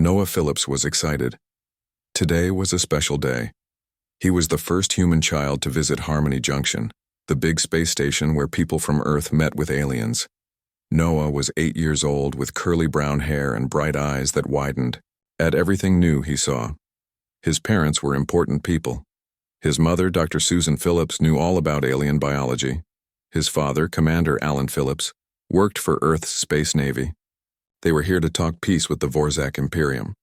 Noah Phillips was excited. Today was a special day. He was the first human child to visit Harmony Junction, the big space station where people from Earth met with aliens. Noah was 8 years old with curly brown hair and bright eyes that widened at everything new he saw. His parents were important people. His mother, Dr. Susan Phillips, knew all about alien biology. His father, Commander Alan Phillips, worked for Earth's Space Navy. They were here to talk peace with the Vorzak Imperium,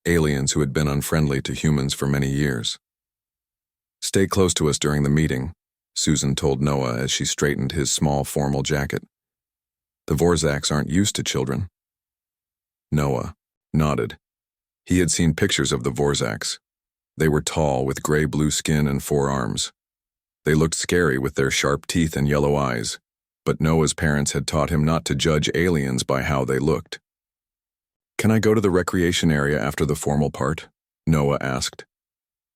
aliens who had been unfriendly to humans for many years. "Stay close to us during the meeting," Susan told Noah as she straightened his small formal jacket. "The Vorzaks aren't used to children." Noah nodded. He had seen pictures of the Vorzaks. They were tall with gray-blue skin and 4 arms. They looked scary with their sharp teeth and yellow eyes, but Noah's parents had taught him not to judge aliens by how they looked. "Can I go to the recreation area after the formal part?" Noah asked.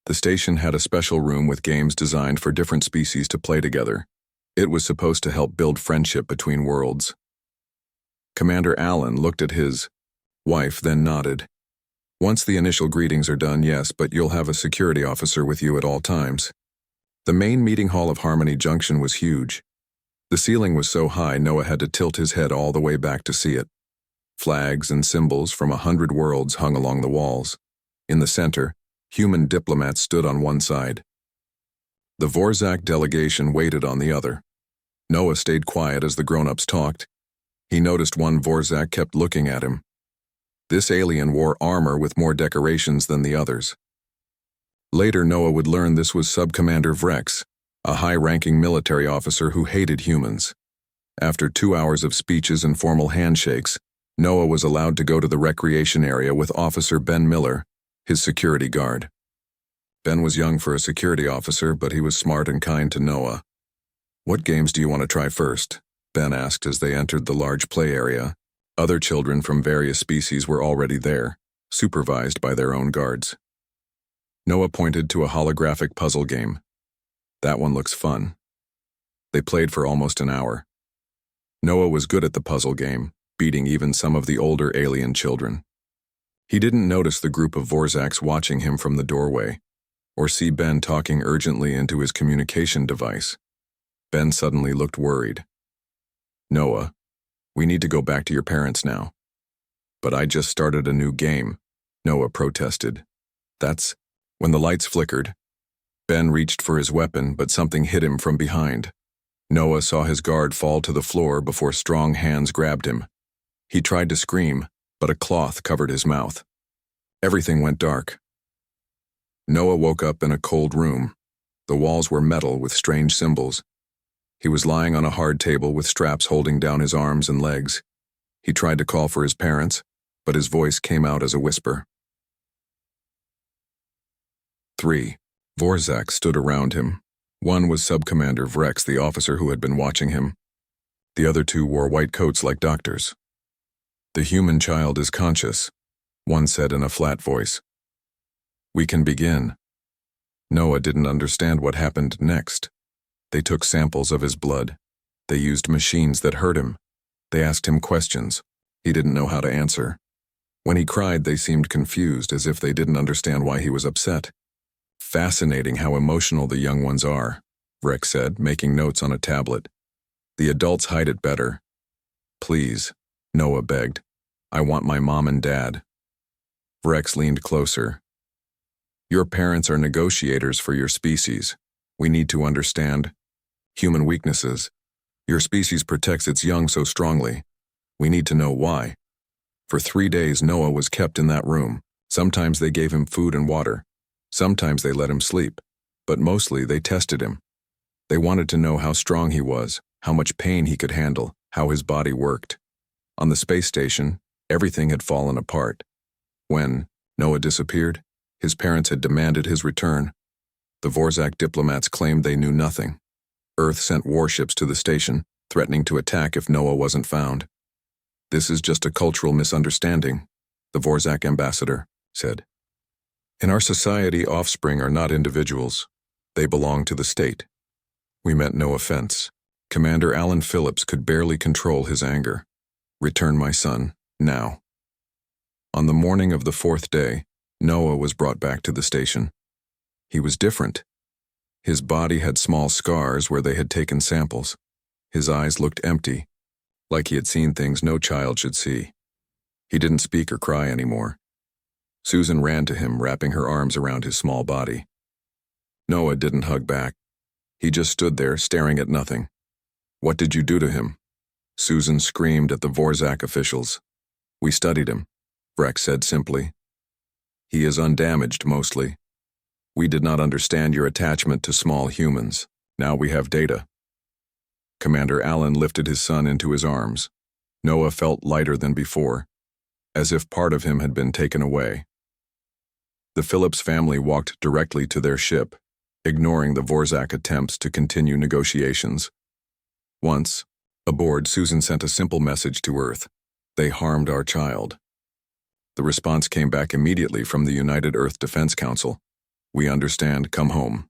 The station had a special room with games designed for different species to play together. It was supposed to help build friendship between worlds. Commander Allen looked at his wife, then nodded. "Once the initial greetings are done, yes, but you'll have a security officer with you at all times." The main meeting hall of Harmony Junction was huge. The ceiling was so high Noah had to tilt his head all the way back to see it. Flags and symbols from 100 worlds hung along the walls. In the center, human diplomats stood on one side. The Vorzak delegation waited on the other. Noah stayed quiet as the grown-ups talked. He noticed one Vorzak kept looking at him. This alien wore armor with more decorations than the others. Later, Noah would learn this was Sub-Commander Vrex, a high-ranking military officer who hated humans. After 2 hours of speeches and formal handshakes, Noah was allowed to go to the recreation area with Officer Ben Miller, his security guard. Ben was young for a security officer, but he was smart and kind to Noah. "What games do you want to try first?" Ben asked as they entered the large play area. Other children from various species were already there, supervised by their own guards. Noah pointed to a holographic puzzle game. "That one looks fun." They played for almost an hour. Noah was good at the puzzle game, beating even some of the older alien children. He didn't notice the group of Vorzaks watching him from the doorway, or see Ben talking urgently into his communication device. Ben suddenly looked worried. "Noah, we need to go back to your parents now." "But I just started a new game," Noah protested. "That's..." When the lights flickered, Ben reached for his weapon, but something hit him from behind. Noah saw his guard fall to the floor before strong hands grabbed him. He tried to scream, but a cloth covered his mouth. Everything went dark. Noah woke up in a cold room. The walls were metal with strange symbols. He was lying on a hard table with straps holding down his arms and legs. He tried to call for his parents, but his voice came out as a whisper. 3 Vorzaks stood around him. One was Sub-Commander Vrex, the officer who had been watching him. The other 2 wore white coats like doctors. "The human child is conscious," one said in a flat voice. "We can begin." Noah didn't understand what happened next. They took samples of his blood. They used machines that hurt him. They asked him questions. He didn't know how to answer. When he cried, they seemed confused, as if they didn't understand why he was upset. "Fascinating how emotional the young ones are," Vrex said, making notes on a tablet. "The adults hide it better." "Please," Noah begged. "I want my mom and dad." Vrex leaned closer. "Your parents are negotiators for your species. We need to understand human weaknesses. Your species protects its young so strongly. We need to know why." For 3 days, Noah was kept in that room. Sometimes they gave him food and water. Sometimes they let him sleep, but mostly they tested him. They wanted to know how strong he was, how much pain he could handle, how his body worked. On the space station, everything had fallen apart. When Noah disappeared, his parents had demanded his return. The Vorzak diplomats claimed they knew nothing. Earth sent warships to the station, threatening to attack if Noah wasn't found. "This is just a cultural misunderstanding," the Vorzak ambassador said. "In our society, offspring are not individuals. They belong to the state." We meant no offense. Commander Alan Phillips could barely control his anger. "Return my son, now." On the morning of the fourth day, Noah was brought back to the station. He was different. His body had small scars where they had taken samples. His eyes looked empty, like he had seen things no child should see. He didn't speak or cry anymore. Susan ran to him, wrapping her arms around his small body. Noah didn't hug back. He just stood there, staring at nothing. "What did you do to him?" Susan screamed at the Vorzak officials. "We studied him," Vreck said simply. "He is undamaged, mostly. We did not understand your attachment to small humans. Now we have data." Commander Allen lifted his son into his arms. Noah felt lighter than before, as if part of him had been taken away. The Phillips family walked directly to their ship, ignoring the Vorzak attempts to continue negotiations. Once, aboard, Susan sent a simple message to Earth: "They harmed our child." The response came back immediately from the United Earth Defense Council: "We understand, come home."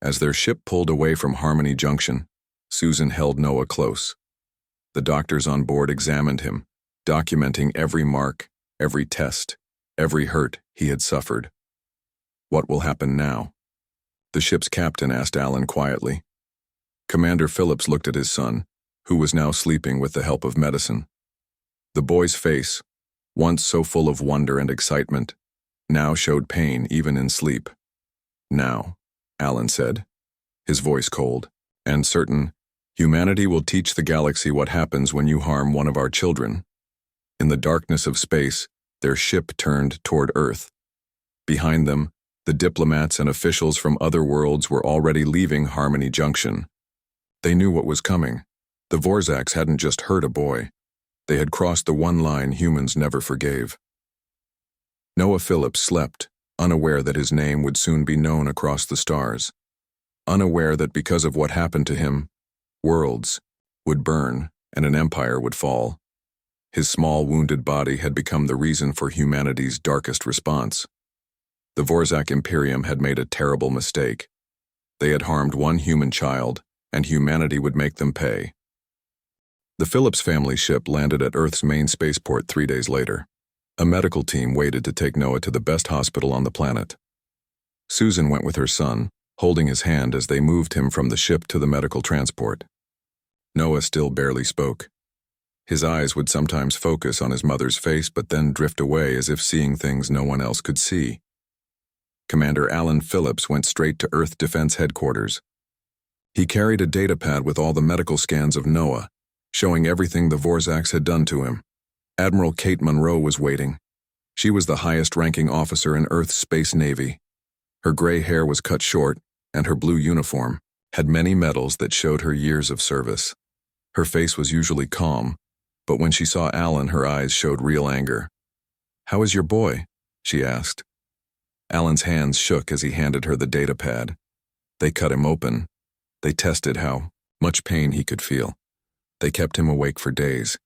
As their ship pulled away from Harmony Junction, Susan held Noah close. The doctors on board examined him, documenting every mark, every test, every hurt he had suffered. "What will happen now?" the ship's captain asked Allen quietly. Commander Phillips looked at his son, who was now sleeping with the help of medicine. The boy's face, once so full of wonder and excitement, now showed pain even in sleep. "Now," Allen said, his voice cold and certain, "humanity will teach the galaxy what happens when you harm one of our children." In the darkness of space, their ship turned toward Earth. Behind them, the diplomats and officials from other worlds were already leaving Harmony Junction. They knew what was coming. The Vorzaks hadn't just hurt a boy. They had crossed the one line humans never forgave. Noah Phillips slept, unaware that his name would soon be known across the stars. Unaware that because of what happened to him, worlds would burn and an empire would fall. His small, wounded body had become the reason for humanity's darkest response. The Vorzak Imperium had made a terrible mistake. They had harmed one human child, and humanity would make them pay. The Phillips family ship landed at Earth's main spaceport 3 days later. A medical team waited to take Noah to the best hospital on the planet. Susan went with her son, holding his hand as they moved him from the ship to the medical transport. Noah still barely spoke. His eyes would sometimes focus on his mother's face but then drift away as if seeing things no one else could see. Commander Allen Phillips went straight to Earth Defense Headquarters. He carried a data pad with all the medical scans of Noah, showing everything the Vorzaks had done to him. Admiral Kate Monroe was waiting. She was the highest-ranking officer in Earth's Space Navy. Her gray hair was cut short, and her blue uniform had many medals that showed her years of service. Her face was usually calm, but when she saw Allen, her eyes showed real anger. "How is your boy?" she asked. Allen's hands shook as he handed her the data pad. They cut him open. They tested how much pain he could feel. They kept him awake for days.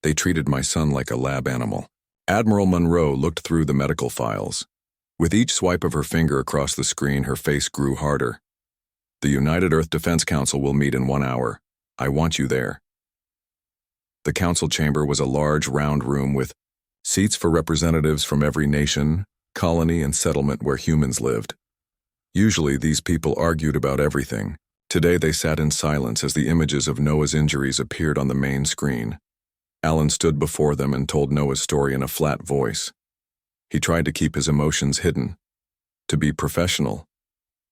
They treated my son like a lab animal. Admiral Monroe looked through the medical files. With each swipe of her finger across the screen, her face grew harder. "The United Earth Defense Council will meet in 1 hour. I want you there." The council chamber was a large, round room with seats for representatives from every nation, colony, and settlement where humans lived. Usually, these people argued about everything. Today, they sat in silence as the images of Noah's injuries appeared on the main screen. Allen stood before them and told Noah's story in a flat voice. He tried to keep his emotions hidden, to be professional,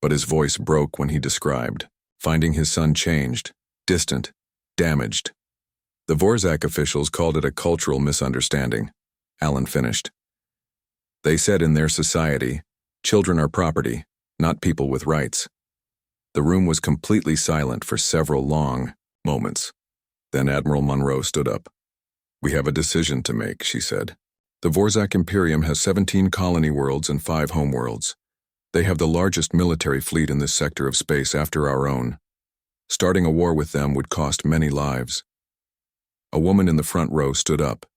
but his voice broke when he described finding his son changed, distant, damaged. The Vorzak officials called it a cultural misunderstanding, Allen finished. They said in their society, children are property, not people with rights. The room was completely silent for several long moments. Then Admiral Monroe stood up. "We have a decision to make," she said. "The Vorzak Imperium has 17 colony worlds and 5 homeworlds. They have the largest military fleet in this sector of space after our own. Starting a war with them would cost many lives." A woman in the front row stood up.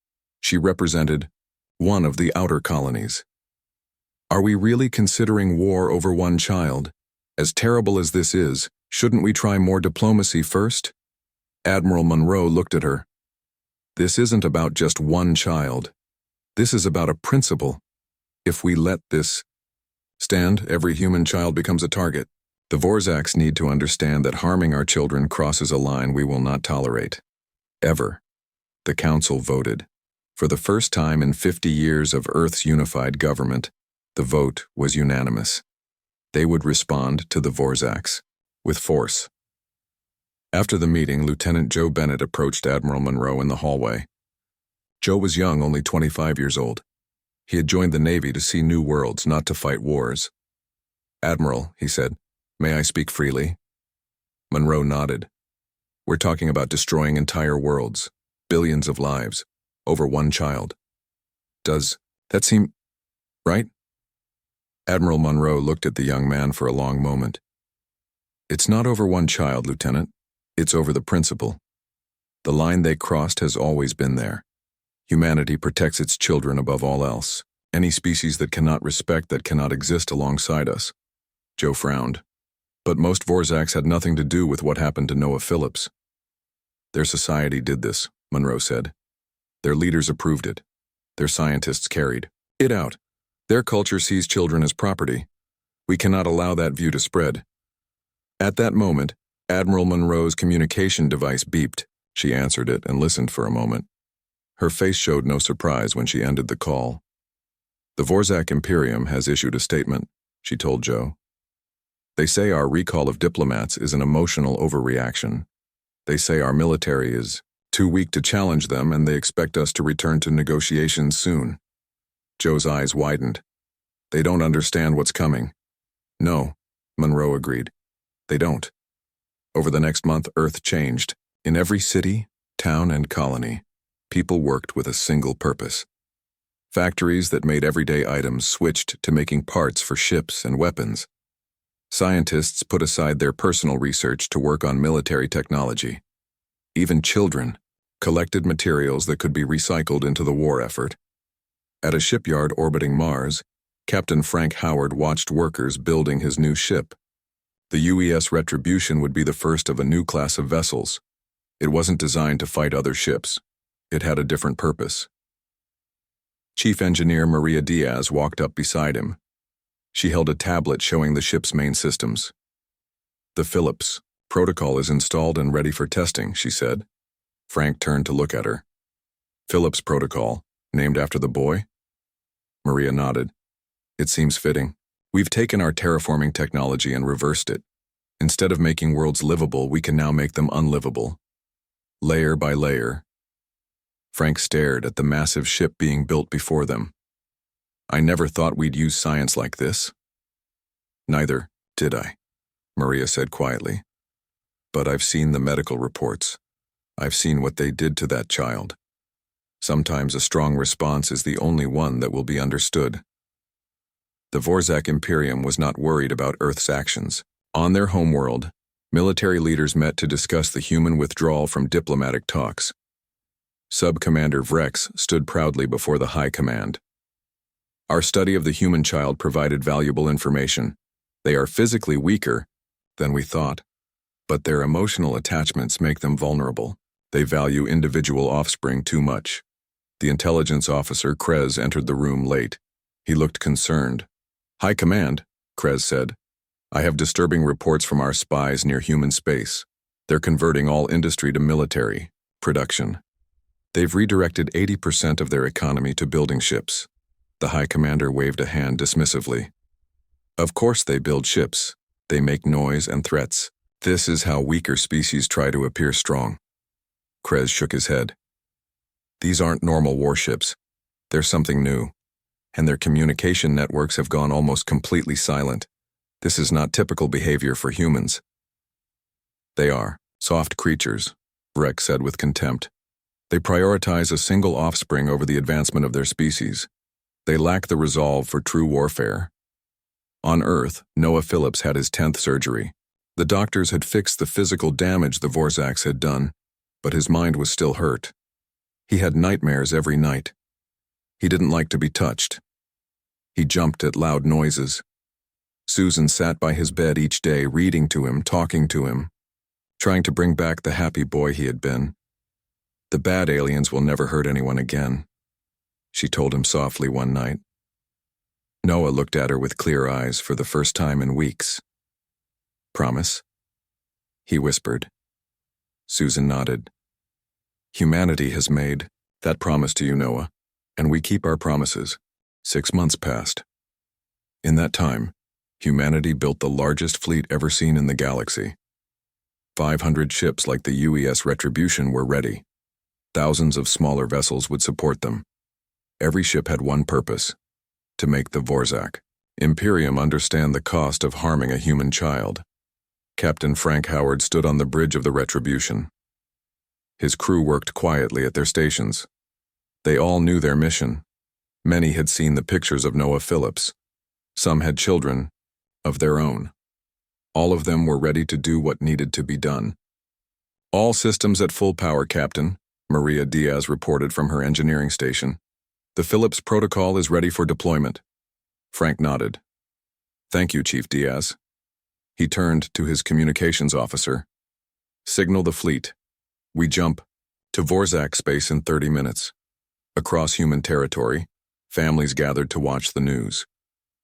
She represented one of the outer colonies. "Are we really considering war over one child? As terrible as this is, shouldn't we try more diplomacy first?" Admiral Monroe looked at her. "This isn't about just one child. This is about a principle. If we let this stand, every human child becomes a target. The Vorzaks need to understand that harming our children crosses a line we will not tolerate. Ever. The Council voted. For the first time in 50 years of Earth's unified government, the vote was unanimous. They would respond to the Vorzaks with force. After the meeting, Lieutenant Joe Bennett approached Admiral Monroe in the hallway. Joe was young, only 25 years old. He had joined the Navy to see new worlds, not to fight wars. "Admiral," he said, "may I speak freely?" Monroe nodded. "We're talking about destroying entire worlds, billions of lives, over one child. Does that seem right?" Admiral Monroe looked at the young man for a long moment. "It's not over one child, Lieutenant. It's over the principle. The line they crossed has always been there. Humanity protects its children above all else. Any species that cannot respect that cannot exist alongside us." Joe frowned. "But most Vorzaks had nothing to do with what happened to Noah Phillips." "Their society did this," Monroe said. "Their leaders approved it. Their scientists carried it out. Their culture sees children as property. We cannot allow that view to spread." At that moment, Admiral Monroe's communication device beeped. She answered it and listened for a moment. Her face showed no surprise when she ended the call. "The Vorzak Imperium has issued a statement," she told Joe. "They say our recall of diplomats is an emotional overreaction. They say our military is too weak to challenge them, and they expect us to return to negotiations soon." Joe's eyes widened. "They don't understand what's coming." "No," Monroe agreed. "They don't." Over the next month, Earth changed. In every city, town, and colony, people worked with a single purpose. Factories that made everyday items switched to making parts for ships and weapons. Scientists put aside their personal research to work on military technology. Even children collected materials that could be recycled into the war effort. At a shipyard orbiting Mars, Captain Frank Howard watched workers building his new ship. The UES Retribution would be the first of a new class of vessels. It wasn't designed to fight other ships. It had a different purpose. Chief Engineer Maria Diaz walked up beside him. She held a tablet showing the ship's main systems. "The Phillips protocol is installed and ready for testing," she said. Frank turned to look at her. "Phillips protocol, named after the boy?" Maria nodded. "It seems fitting. We've taken our terraforming technology and reversed it. Instead of making worlds livable, we can now make them unlivable. Layer by layer." Frank stared at the massive ship being built before them. "I never thought we'd use science like this." "Neither did I," Maria said quietly. "But I've seen the medical reports. I've seen what they did to that child. Sometimes a strong response is the only one that will be understood." The Vorzak Imperium was not worried about Earth's actions. On their homeworld, military leaders met to discuss the human withdrawal from diplomatic talks. Sub-Commander Vrex stood proudly before the High Command. "Our study of the human child provided valuable information. They are physically weaker than we thought, but their emotional attachments make them vulnerable. They value individual offspring too much." The intelligence officer, Krez, entered the room late. He looked concerned. "High Command," Krez said, "I have disturbing reports from our spies near human space. They're converting all industry to military production. They've redirected 80% of their economy to building ships." The High Commander waved a hand dismissively. "Of course they build ships. They make noise and threats. This is how weaker species try to appear strong." Krez shook his head. "These aren't normal warships. They're something new. And their communication networks have gone almost completely silent. This is not typical behavior for humans." "They are soft creatures," Vrex said with contempt. "They prioritize a single offspring over the advancement of their species. They lack the resolve for true warfare." On Earth, Noah Phillips had his 10th surgery. The doctors had fixed the physical damage the Vorzaks had done, but his mind was still hurt. He had nightmares every night. He didn't like to be touched. He jumped at loud noises. Susan sat by his bed each day, reading to him, talking to him, trying to bring back the happy boy he had been. The bad aliens will never hurt anyone again. she told him softly one night. Noah looked at her with clear eyes for the first time in weeks. Promise? He whispered. Susan nodded. Humanity has made that promise to you, Noah, and we keep our promises. 6 months passed. In that time, humanity built the largest fleet ever seen in the galaxy. 500 ships like the UES Retribution were ready. Thousands of smaller vessels would support them. Every ship had one purpose: to make the Vorzak Imperium understand the cost of harming a human child. Captain Frank Howard stood on the bridge of the Retribution. His crew worked quietly at their stations. They all knew their mission. Many had seen the pictures of Noah Phillips. Some had children of their own. All of them were ready to do what needed to be done. All systems at full power, Captain, Maria Diaz reported from her engineering station. The Phillips protocol is ready for deployment. Frank nodded. Thank you, Chief Diaz. He turned to his communications officer. Signal the fleet. We jump to Vorzak space in 30 minutes. Across human territory, families gathered to watch the news.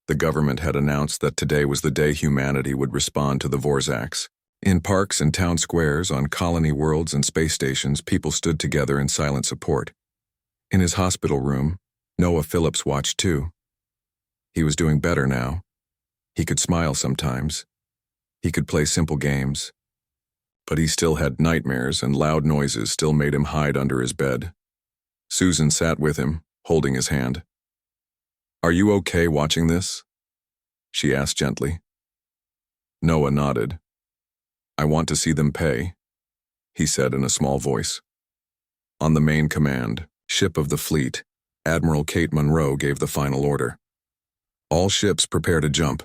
The government had announced that today was the day humanity would respond to the Vorzaks. In parks and town squares, on colony worlds and space stations, people stood together in silent support. In his hospital room, Noah Phillips watched too. He was doing better now. He could smile sometimes. He could play simple games. But he still had nightmares, and loud noises still made him hide under his bed. Susan sat with him, holding his hand. Are you okay watching this? She asked gently. Noah nodded. I want to see them pay, he said in a small voice. On the main command, ship of the fleet, Admiral Kate Monroe gave the final order. All ships prepare to jump.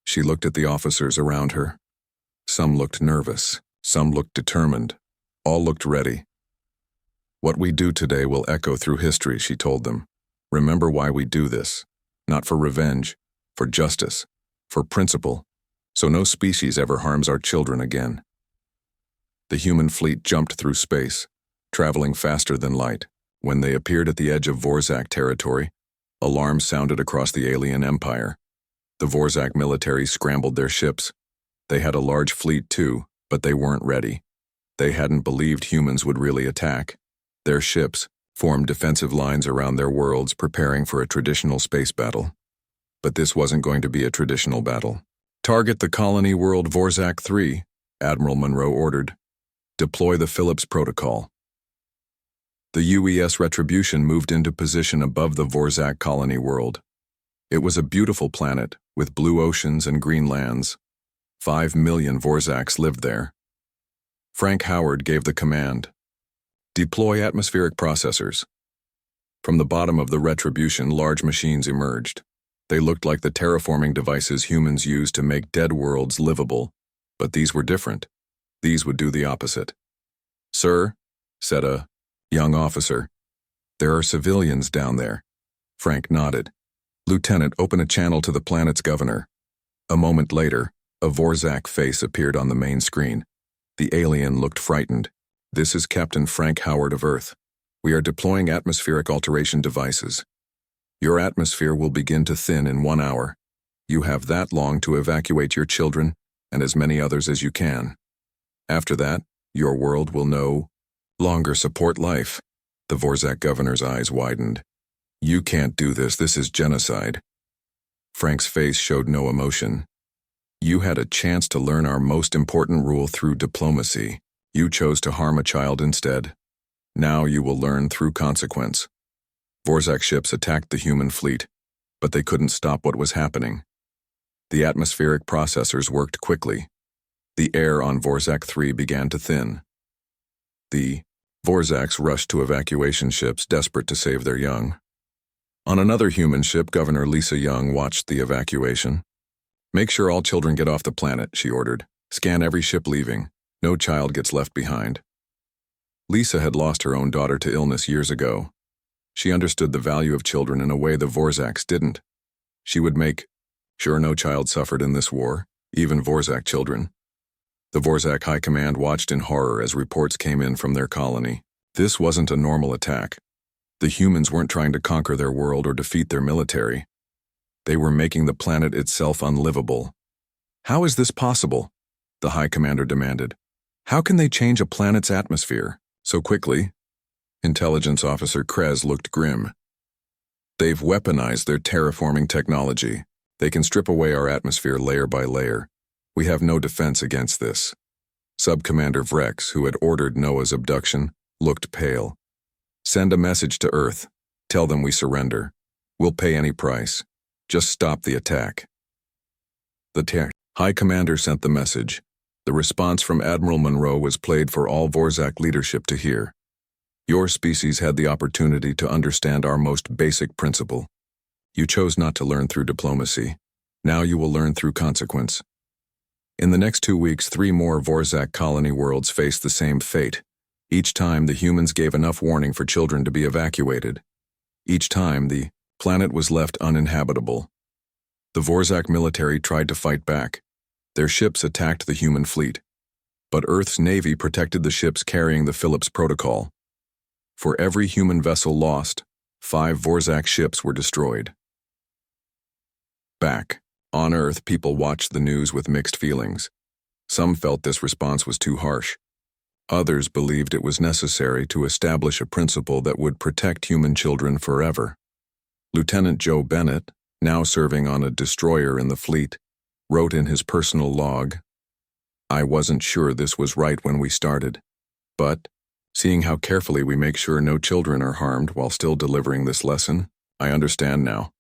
She looked at the officers around her. Some looked nervous, some looked determined, all looked ready. What we do today will echo through history, she told them. Remember why we do this. Not for revenge, for justice, for principle, so no species ever harms our children again. The human fleet jumped through space, traveling faster than light. When they appeared at the edge of Vorzak territory, alarms sounded across the alien empire. The Vorzak military scrambled their ships. They had a large fleet too, but they weren't ready. They hadn't believed humans would really attack. Their ships formed defensive lines around their worlds, preparing for a traditional space battle. But this wasn't going to be a traditional battle. Target the colony world Vorzak 3, Admiral Monroe ordered. Deploy the Phillips protocol. The UES Retribution moved into position above the Vorzak colony world. It was a beautiful planet with blue oceans and green lands. 5 million Vorzaks lived there. Frank Howard gave the command. Deploy atmospheric processors. From the bottom of the Retribution, large machines emerged. They looked like the terraforming devices humans use to make dead worlds livable, but these were different. These would do the opposite. Sir, said a young officer, there are civilians down there. Frank nodded. Lieutenant, open a channel to the planet's governor. A moment later, a Vorzak face appeared on the main screen. The alien looked frightened. This is Captain Frank Howard of Earth. We are deploying atmospheric alteration devices. Your atmosphere will begin to thin in 1 hour. You have that long to evacuate your children and as many others as you can. After that, your world will no longer support life. The Vorzak governor's eyes widened. You can't do this. This is genocide. Frank's face showed no emotion. You had a chance to learn our most important rule through diplomacy. You chose to harm a child instead. Now you will learn through consequence. Vorzak ships attacked the human fleet, but they couldn't stop what was happening. The atmospheric processors worked quickly. The air on Vorzak 3 began to thin. The Vorzaks rushed to evacuation ships, desperate to save their young. On another human ship, Governor Lisa Young watched the evacuation. Make sure all children get off the planet, she ordered. Scan every ship leaving. No child gets left behind. Lisa had lost her own daughter to illness years ago. She understood the value of children in a way the Vorzaks didn't. She would make sure no child suffered in this war, even Vorzak children. The Vorzak High Command watched in horror as reports came in from their colony. This wasn't a normal attack. The humans weren't trying to conquer their world or defeat their military. They were making the planet itself unlivable. How is this possible? The High Commander demanded. How can they change a planet's atmosphere so quickly? Intelligence Officer Krez looked grim. They've weaponized their terraforming technology. They can strip away our atmosphere layer by layer. We have no defense against this. Sub-Commander Vrex, who had ordered Noah's abduction, looked pale. Send a message to Earth. Tell them we surrender. We'll pay any price. Just stop the attack. The High Commander sent the message. The response from Admiral Monroe was played for all Vorzak leadership to hear. Your species had the opportunity to understand our most basic principle. You chose not to learn through diplomacy. Now you will learn through consequence. In the next 2 weeks, 3 more Vorzak colony worlds faced the same fate. Each time, the humans gave enough warning for children to be evacuated. Each time, the planet was left uninhabitable. The Vorzak military tried to fight back. Their ships attacked the human fleet. But Earth's navy protected the ships carrying the Phillips Protocol. For every human vessel lost, 5 Vorzak ships were destroyed. Back on Earth, people watched the news with mixed feelings. Some felt this response was too harsh. Others believed it was necessary to establish a principle that would protect human children forever. Lieutenant Joe Bennett, now serving on a destroyer in the fleet, wrote in his personal log, "I wasn't sure this was right when we started, but seeing how carefully we make sure no children are harmed while still delivering this lesson, I understand now.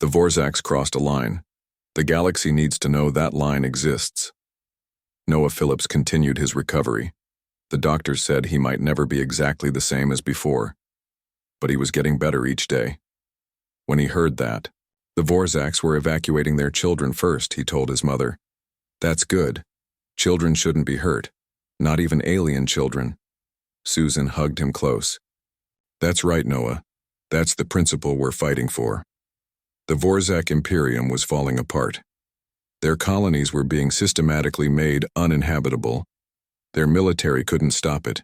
The Vorzaks crossed a line. The galaxy needs to know that line exists." Noah Phillips continued his recovery. The doctors said he might never be exactly the same as before, but he was getting better each day. When he heard that, the Vorzaks were evacuating their children first, he told his mother. That's good. Children shouldn't be hurt, not even alien children. Susan hugged him close. That's right, Noah. That's the principle we're fighting for. The Vorzak Imperium was falling apart. Their colonies were being systematically made uninhabitable. Their military couldn't stop it.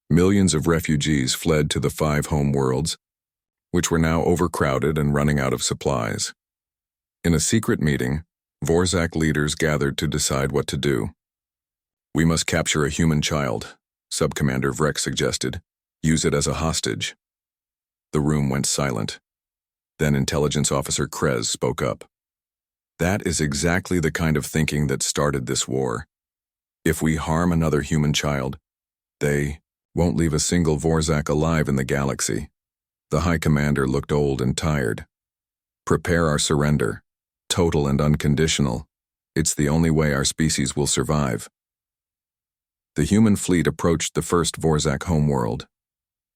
Millions of refugees fled to the 5 home worlds, which were now overcrowded and running out of supplies. In a secret meeting, Vorzak leaders gathered to decide what to do. We must capture a human child, Sub-Commander Vrex suggested. Use it as a hostage. The room went silent. Then Intelligence Officer Krez spoke up. That is exactly the kind of thinking that started this war. If we harm another human child, they won't leave a single Vorzak alive in the galaxy. The High Commander looked old and tired. Prepare our surrender, total and unconditional. It's the only way our species will survive. The human fleet approached the first Vorzak homeworld.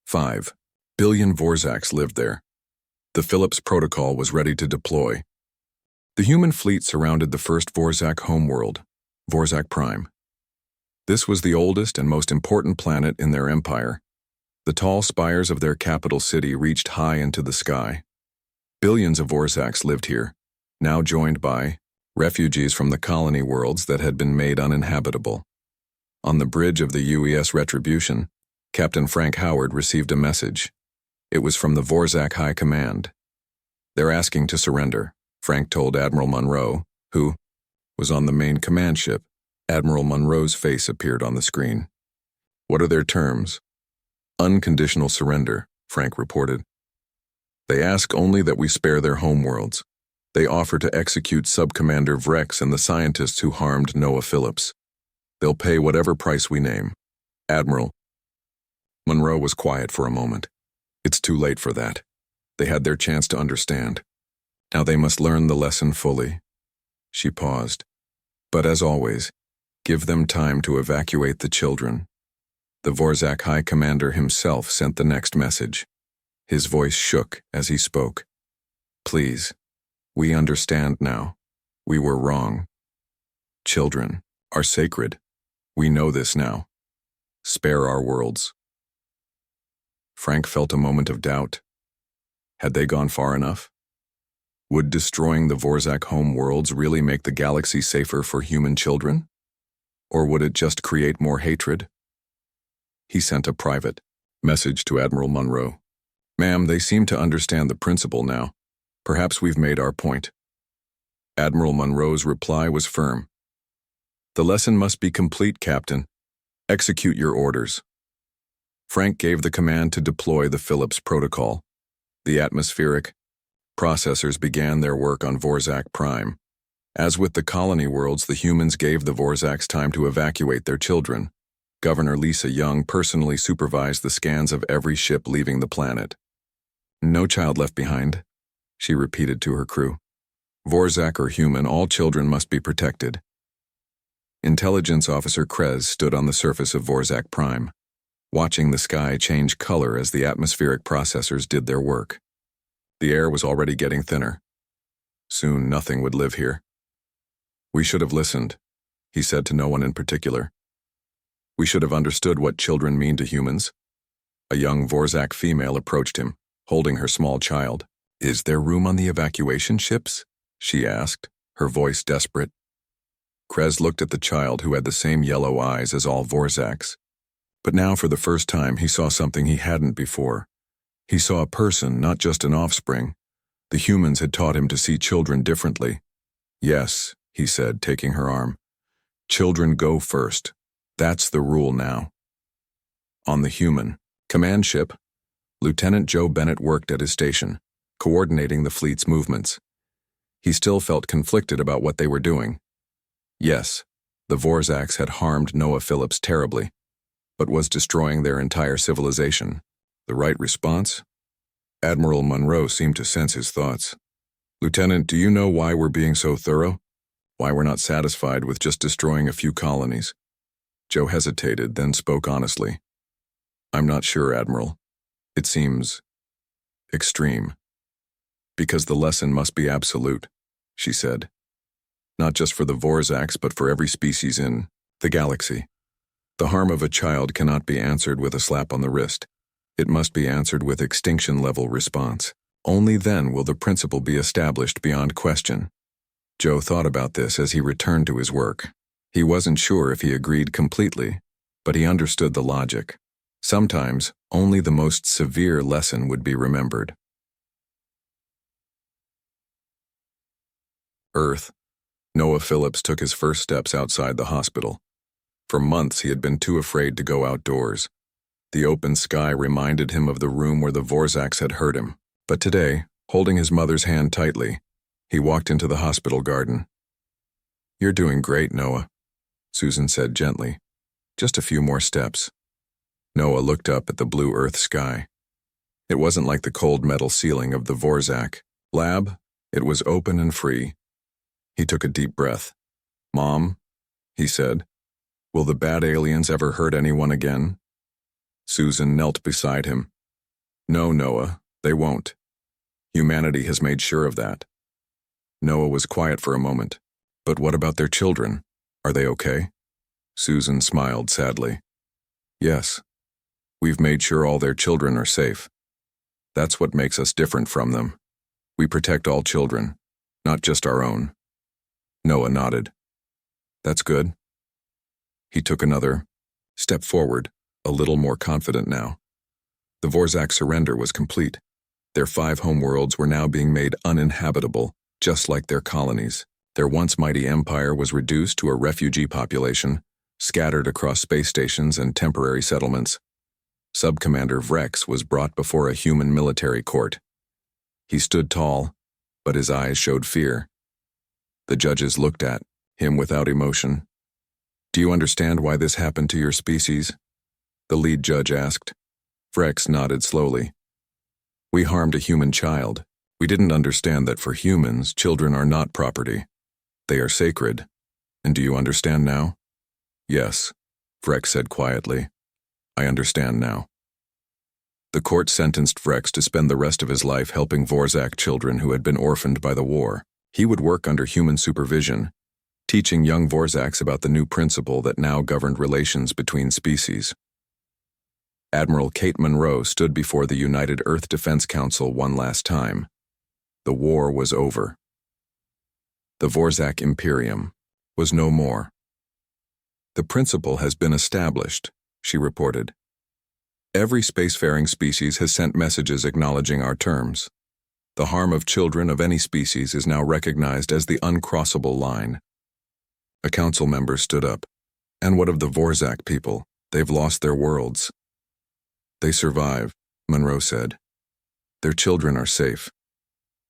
5 billion Vorzaks lived there. The Phillips Protocol was ready to deploy. The human fleet surrounded the first Vorzak homeworld, Vorzak Prime. This was the oldest and most important planet in their empire. The tall spires of their capital city reached high into the sky. Billions of Vorzaks lived here, now joined by refugees from the colony worlds that had been made uninhabitable. On the bridge of the UES Retribution, Captain Frank Howard received a message. It was from the Vorzak High Command. They're asking to surrender, Frank told Admiral Monroe, who was on the main command ship. Admiral Monroe's face appeared on the screen. What are their terms? Unconditional surrender, Frank reported. They ask only that we spare their homeworlds. They offer to execute Sub-Commander Vrex and the scientists who harmed Noah Phillips. They'll pay whatever price we name. Admiral. Monroe was quiet for a moment. It's too late for that. They had their chance to understand. Now they must learn the lesson fully. She paused. But as always, give them time to evacuate the children. The Vorzak High Commander himself sent the next message. His voice shook as he spoke. Please, we understand now. We were wrong. Children are sacred. We know this now. Spare our worlds. Frank felt a moment of doubt. Had they gone far enough? Would destroying the Vorzak home worlds really make the galaxy safer for human children? Or would it just create more hatred? He sent a private message to Admiral Monroe. Ma'am, they seem to understand the principle now. Perhaps we've made our point. Admiral Monroe's reply was firm. The lesson must be complete, Captain. Execute your orders. Frank gave the command to deploy the Phillips protocol. The atmospheric processors began their work on Vorzak Prime. As with the colony worlds, the humans gave the Vorzaks time to evacuate their children. Governor Lisa Young personally supervised the scans of every ship leaving the planet. No child left behind, she repeated to her crew. Vorzak or human, all children must be protected. Intelligence Officer Krez stood on the surface of Vorzak Prime, watching the sky change color as the atmospheric processors did their work. The air was already getting thinner. Soon nothing would live here. We should have listened, he said to no one in particular. We should have understood what children mean to humans. A young Vorzak female approached him, holding her small child. Is there room on the evacuation ships? She asked, her voice desperate. Krez looked at the child, who had the same yellow eyes as all Vorzaks. But now for the first time he saw something he hadn't before. He saw a person, not just an offspring. The humans had taught him to see children differently. Yes, he said, taking her arm. Children go first. That's the rule now. On the human command ship, Lieutenant Joe Bennett worked at his station, coordinating the fleet's movements. He still felt conflicted about what they were doing. Yes, the Vorzaks had harmed Noah Phillips terribly, but was destroying their entire civilization. The right response? Admiral Monroe seemed to sense his thoughts. Lieutenant, do you know why we're being so thorough? Why we're not satisfied with just destroying a few colonies? Joe hesitated, then spoke honestly. I'm not sure, Admiral. It seems extreme. Because the lesson must be absolute, she said. Not just for the Vorzaks, but for every species in the galaxy. The harm of a child cannot be answered with a slap on the wrist. It must be answered with extinction-level response. Only then will the principle be established beyond question. Joe thought about this as he returned to his work. He wasn't sure if he agreed completely, but he understood the logic. Sometimes, only the most severe lesson would be remembered. Earth. Noah Phillips took his first steps outside the hospital. For months he had been too afraid to go outdoors. The open sky reminded him of the room where the Vorzaks had hurt him. But today, holding his mother's hand tightly, he walked into the hospital garden. You're doing great, Noah, Susan said gently. Just a few more steps. Noah looked up at the blue earth sky. It wasn't like the cold metal ceiling of the Vorzak lab. It was open and free. He took a deep breath. Mom, he said, will the bad aliens ever hurt anyone again? Susan knelt beside him. No, Noah, they won't. Humanity has made sure of that. Noah was quiet for a moment. But what about their children? Are they okay? Susan smiled sadly. Yes. We've made sure all their children are safe. That's what makes us different from them. We protect all children, not just our own. Noah nodded. That's good. He took another step forward, a little more confident now. The Vorzak surrender was complete. Their 5 homeworlds were now being made uninhabitable, just like their colonies. Their once mighty empire was reduced to a refugee population, scattered across space stations and temporary settlements. Subcommander Vrex was brought before a human military court. He stood tall, but his eyes showed fear. The judges looked at him without emotion. Do you understand why this happened to your species? The lead judge asked. Vrex nodded slowly. We harmed a human child. We didn't understand that for humans, children are not property. They are sacred. And do you understand now? Yes, Vrex said quietly. I understand now. The court sentenced Vrex to spend the rest of his life helping Vorzak children who had been orphaned by the war. He would work under human supervision, teaching young Vorzaks about the new principle that now governed relations between species. Admiral Kate Monroe stood before the United Earth Defense Council one last time. The war was over. The Vorzak Imperium was no more. The principle has been established, she reported. Every spacefaring species has sent messages acknowledging our terms. The harm of children of any species is now recognized as the uncrossable line. A council member stood up. And what of the Vorzak people? They've lost their worlds. They survive, Monroe said. Their children are safe.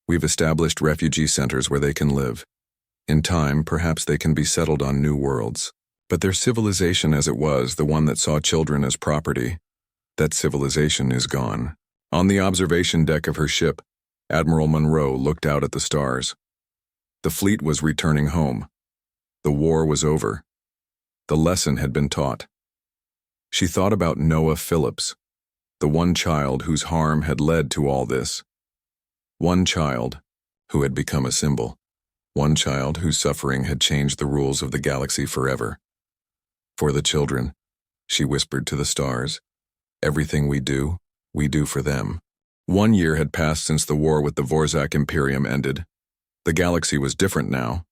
We've established refugee centers where they can live. In time, perhaps they can be settled on new worlds. But their civilization as it was, the one that saw children as property, that civilization is gone. On the observation deck of her ship, Admiral Monroe looked out at the stars. The fleet was returning home. The war was over. The lesson had been taught. She thought about Noah Phillips, the one child whose harm had led to all this. One child who had become a symbol. One child whose suffering had changed the rules of the galaxy forever. For the children, she whispered to the stars, everything we do for them. 1 year had passed since the war with the Vorzak Imperium ended. The galaxy was different now.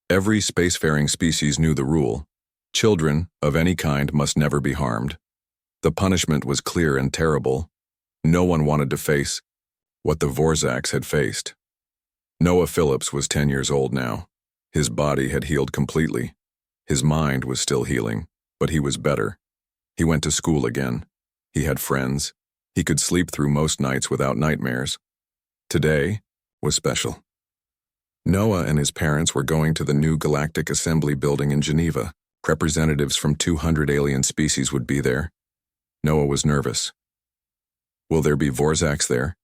Every spacefaring species knew the rule. Children of any kind must never be harmed. The punishment was clear and terrible. No one wanted to face what the Vorzaks had faced. Noah Phillips was 10 years old now. His body had healed completely. His mind was still healing, but he was better. He went to school again. He had friends. He could sleep through most nights without nightmares. Today was special. Noah and his parents were going to the new Galactic Assembly building in Geneva. Representatives from 200 alien species would be there. Noah was nervous. Will there be Vorzaks there?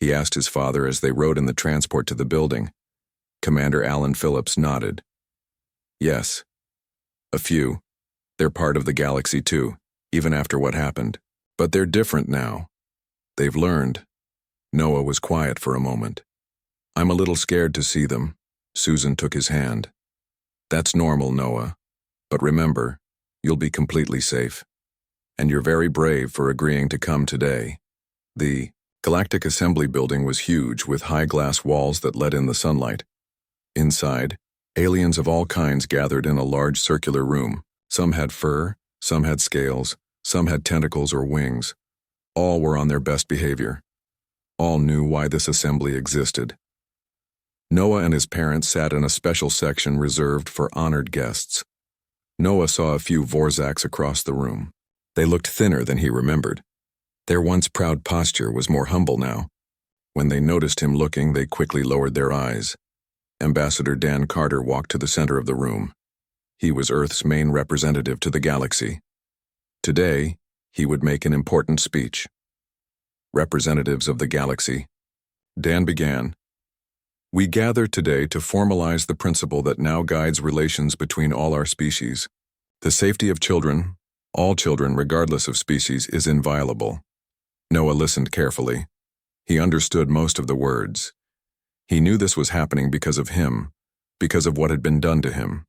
He asked his father as they rode in the transport to the building. Commander Alan Phillips nodded. Yes. A few. They're part of the galaxy too, even after what happened. But they're different now. They've learned. Noah was quiet for a moment. I'm a little scared to see them. Susan took his hand. That's normal, Noah. But remember, you'll be completely safe. And you're very brave for agreeing to come today. The Galactic Assembly building was huge with high glass walls that let in the sunlight. Inside, aliens of all kinds gathered in a large circular room. Some had fur, some had scales, some had tentacles or wings. All were on their best behavior. All knew why this assembly existed. Noah and his parents sat in a special section reserved for honored guests. Noah saw a few Vorzaks across the room. They looked thinner than he remembered. Their once proud posture was more humble now. When they noticed him looking, they quickly lowered their eyes. Ambassador Dan Carter walked to the center of the room. He was Earth's main representative to the galaxy. Today, he would make an important speech. Representatives of the galaxy. Dan began. We gather today to formalize the principle that now guides relations between all our species. The safety of children, all children regardless of species, is inviolable. Noah listened carefully. He understood most of the words. He knew this was happening because of him, because of what had been done to him.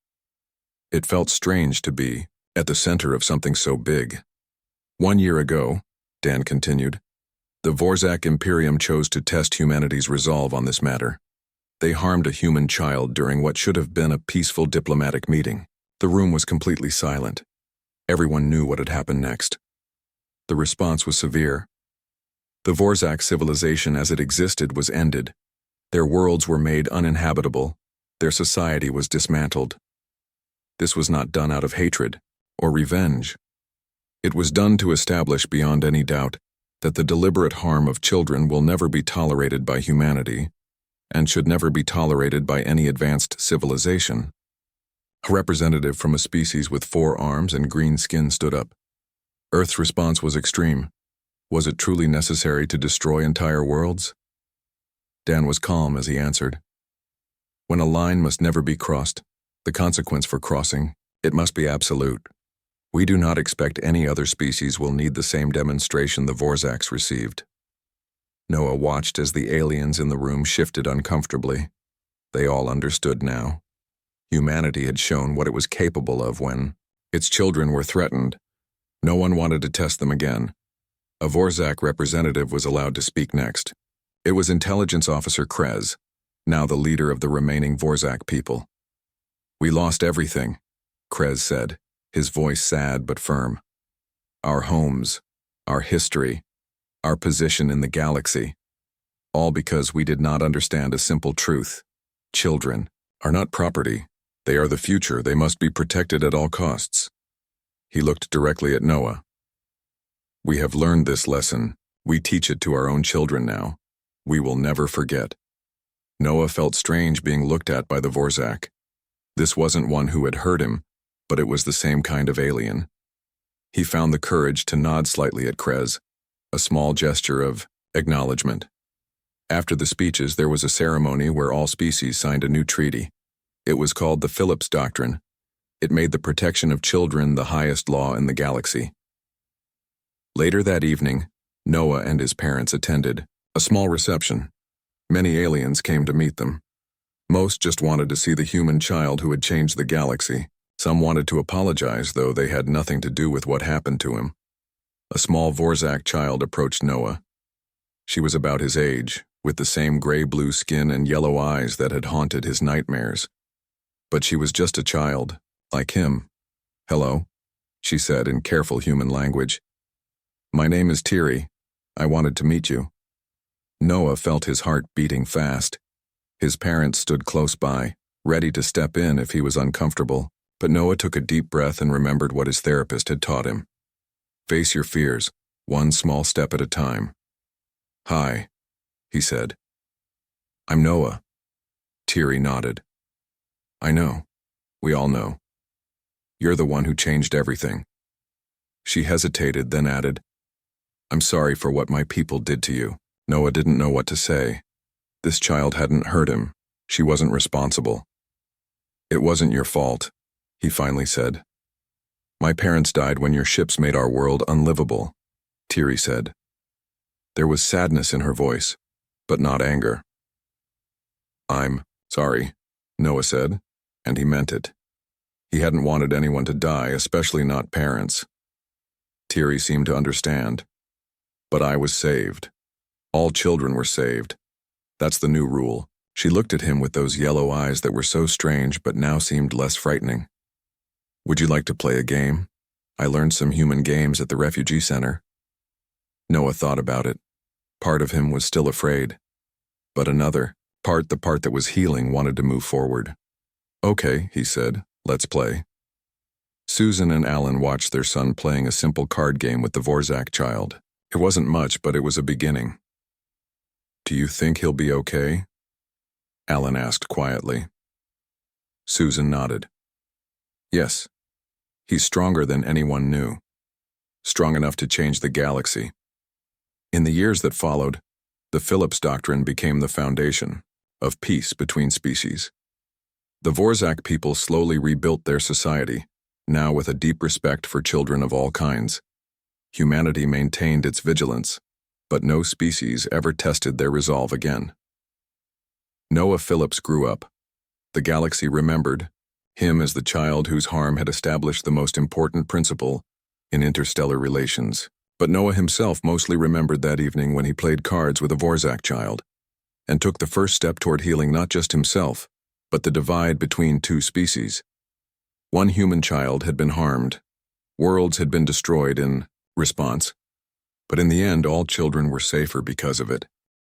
It felt strange to be at the center of something so big. 1 year ago, Dan continued, the Vorzak Imperium chose to test humanity's resolve on this matter. They harmed a human child during what should have been a peaceful diplomatic meeting. The room was completely silent. Everyone knew what had happened next. The response was severe. The Vorzak civilization as it existed was ended. Their worlds were made uninhabitable. Their society was dismantled. This was not done out of hatred or revenge. It was done to establish beyond any doubt that the deliberate harm of children will never be tolerated by humanity and should never be tolerated by any advanced civilization. A representative from a species with 4 arms and green skin stood up. Earth's response was extreme. Was it truly necessary to destroy entire worlds? Dan was calm as he answered. When a line must never be crossed, the consequence for crossing, it must be absolute. We do not expect any other species will need the same demonstration the Vorzaks received. Noah watched as the aliens in the room shifted uncomfortably. They all understood now. Humanity had shown what it was capable of when its children were threatened. No one wanted to test them again. A Vorzak representative was allowed to speak next. It was Intelligence Officer Krez, now the leader of the remaining Vorzak people. We lost everything, Krez said, his voice sad but firm. Our homes, our history, our position in the galaxy. All because we did not understand a simple truth. Children are not property. They are the future. They must be protected at all costs. He looked directly at Noah. We have learned this lesson. We teach it to our own children now. We will never forget. Noah felt strange being looked at by the Vorzak. This wasn't one who had hurt him, but it was the same kind of alien. He found the courage to nod slightly at Krez, a small gesture of acknowledgement. After the speeches, there was a ceremony where all species signed a new treaty. It was called the Phillips Doctrine. It made the protection of children the highest law in the galaxy. Later that evening, Noah and his parents attended a small reception. Many aliens came to meet them. Most just wanted to see the human child who had changed the galaxy. Some wanted to apologize, though they had nothing to do with what happened to him. A small Vorzak child approached Noah. She was about his age, with the same gray-blue skin and yellow eyes that had haunted his nightmares. But she was just a child, like him. "Hello," she said in careful human language. "My name is Tiri. I wanted to meet you." Noah felt his heart beating fast. His parents stood close by, ready to step in if he was uncomfortable, but Noah took a deep breath and remembered what his therapist had taught him. Face your fears, one small step at a time. "Hi," he said. "I'm Noah." Tiri nodded. "I know. We all know. You're the one who changed everything." She hesitated, then added, "I'm sorry for what my people did to you." Noah didn't know what to say. This child hadn't hurt him. She wasn't responsible. "It wasn't your fault," he finally said. "My parents died when your ships made our world unlivable," Tiri said. There was sadness in her voice, but not anger. "I'm sorry," Noah said, and he meant it. He hadn't wanted anyone to die, especially not parents. Tiri seemed to understand. "But I was saved. All children were saved. That's the new rule." She looked at him with those yellow eyes that were so strange but now seemed less frightening. "Would you like to play a game? I learned some human games at the refugee center." Noah thought about it. Part of him was still afraid. But another, the part that was healing, wanted to move forward. "Okay," he said, "let's play." Susan and Alan watched their son playing a simple card game with the Vorzak child. It wasn't much, but it was a beginning. "Do you think he'll be okay?" Alan asked quietly. Susan nodded. "Yes. He's stronger than anyone knew. Strong enough to change the galaxy." In the years that followed, the Phillips Doctrine became the foundation of peace between species. The Vorzak people slowly rebuilt their society, now with a deep respect for children of all kinds. Humanity maintained its vigilance, but no species ever tested their resolve again. Noah Phillips grew up. The galaxy remembered him as the child whose harm had established the most important principle in interstellar relations. But Noah himself mostly remembered that evening when he played cards with a Vorzak child and took the first step toward healing not just himself, but the divide between two species. One human child had been harmed. Worlds had been destroyed in response. But in the end, all children were safer because of it.